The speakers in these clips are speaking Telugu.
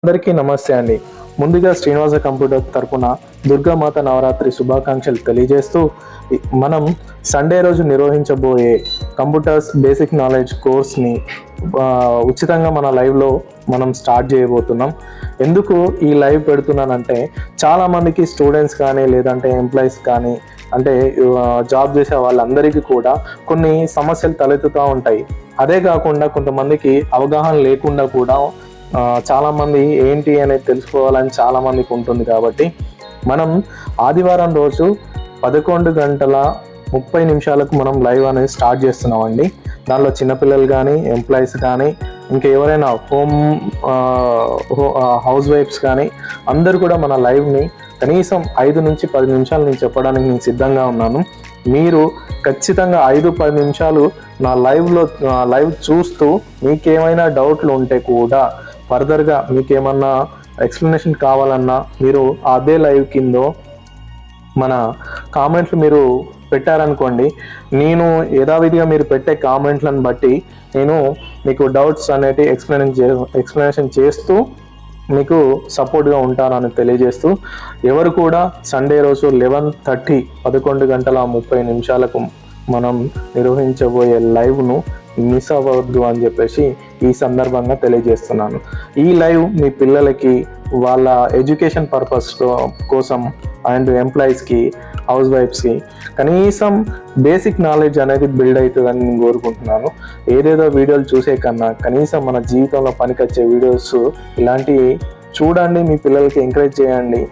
అందరికీ నమస్తే అండి. ముందుగా శ్రీనివాస కంప్యూటర్ తరపున దుర్గామాత నవరాత్రి శుభాకాంక్షలు తెలియజేస్తూ మనం సండే రోజు నిర్వహించబోయే కంప్యూటర్స్ బేసిక్ నాలెడ్జ్ కోర్స్ని ఉచితంగా మన లైవ్లో మనం స్టార్ట్ చేయబోతున్నాం. ఎందుకు ఈ లైవ్ పెడుతున్నానంటే చాలామందికి స్టూడెంట్స్ కానీ లేదంటే ఎంప్లాయీస్ కానీ అంటే జాబ్ చేసే వాళ్ళందరికీ కూడా కొన్ని సమస్యలు తలెత్తుతూ ఉంటాయి. అదే కాకుండా కొంతమందికి అవగాహన లేకుండా కూడా చాలామంది ఏంటి అనేది తెలుసుకోవాలని చాలామందికి ఉంటుంది. కాబట్టి మనం ఆదివారం రోజు 11:30 మనం లైవ్ అనేది స్టార్ట్ చేస్తున్నామండి. దానిలో చిన్నపిల్లలు కానీ ఎంప్లాయీస్ కానీ ఇంకా ఎవరైనా హౌస్ వైఫ్స్ కానీ అందరూ కూడా మన లైవ్ని కనీసం 5 నుంచి 10 నిమిషాలు నేను చెప్పడానికి నేను సిద్ధంగా ఉన్నాను. మీరు ఖచ్చితంగా 5-10 నిమిషాలు నా లైవ్ చూస్తూ మీకేమైనా డౌట్లు ఉంటే కూడా ఫర్దర్గా మీకేమన్నా ఎక్స్ప్లెనేషన్ కావాలన్నా మీరు అదే లైవ్ కింద మన కామెంట్లు మీరు పెట్టారనుకోండి, నేను యథావిధిగా మీరు పెట్టే కామెంట్లను బట్టి నేను మీకు డౌట్స్ అనేవి ఎక్స్ప్లెనేషన్ చేస్తూ మీకు సపోర్ట్గా ఉంటానని తెలియజేస్తూ, ఎవరు కూడా సండే రోజు 11:30 మనం నిర్వహించబోయే లైవ్ను మిస్ అవ్వద్దు అని చెప్పేసి ఈ సందర్భంగా తెలియజేస్తున్నాను. ఈ లైవ్ మీ పిల్లలకి వాళ్ళ ఎడ్యుకేషన్ పర్పస్ కోసం అండ్ ఎంప్లాయీస్కి హౌస్ వైఫ్స్కి కనీసం బేసిక్ నాలెడ్జ్ అనేది బిల్డ్ అవుతుందని నేను కోరుకుంటున్నాను. ఏదేదో వీడియోలు చూసే కన్నా కనీసం మన జీవితంలో పనికొచ్చే వీడియోస్ ఇలాంటివి చూడండి, మీ పిల్లలకి ఎంకరేజ్ చేయండి,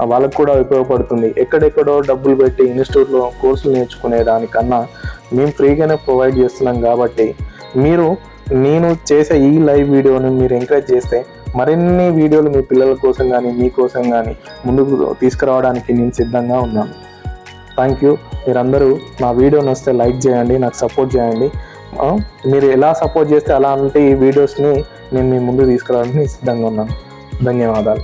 వాళ్ళకు కూడా ఉపయోగపడుతుంది. ఎక్కడెక్కడో డబ్బులు పెట్టి ఇన్స్టిట్యూట్లో కోర్సులు నేర్చుకునే దానికన్నా మేము ఫ్రీగానే ప్రొవైడ్ చేస్తున్నాం. కాబట్టి నేను చేసే ఈ లైవ్ వీడియోని మీరు ఎంకరేజ్ చేస్తే మరిన్ని వీడియోలు మీ పిల్లల కోసం కానీ మీకోసం కానీ ముందుకు తీసుకురావడానికి నేను సిద్ధంగా ఉన్నాను. Thank you. మీరందరూ నా వీడియో నచ్చితే లైక్ చేయండి, నాకు సపోర్ట్ చేయండి. మీరు ఎలా సపోర్ట్ చేస్తే అలాంటి వీడియోస్ని నేను మీ ముందు తీసుకురావడానికి సిద్ధంగా ఉన్నాను. ధన్యవాదాలు.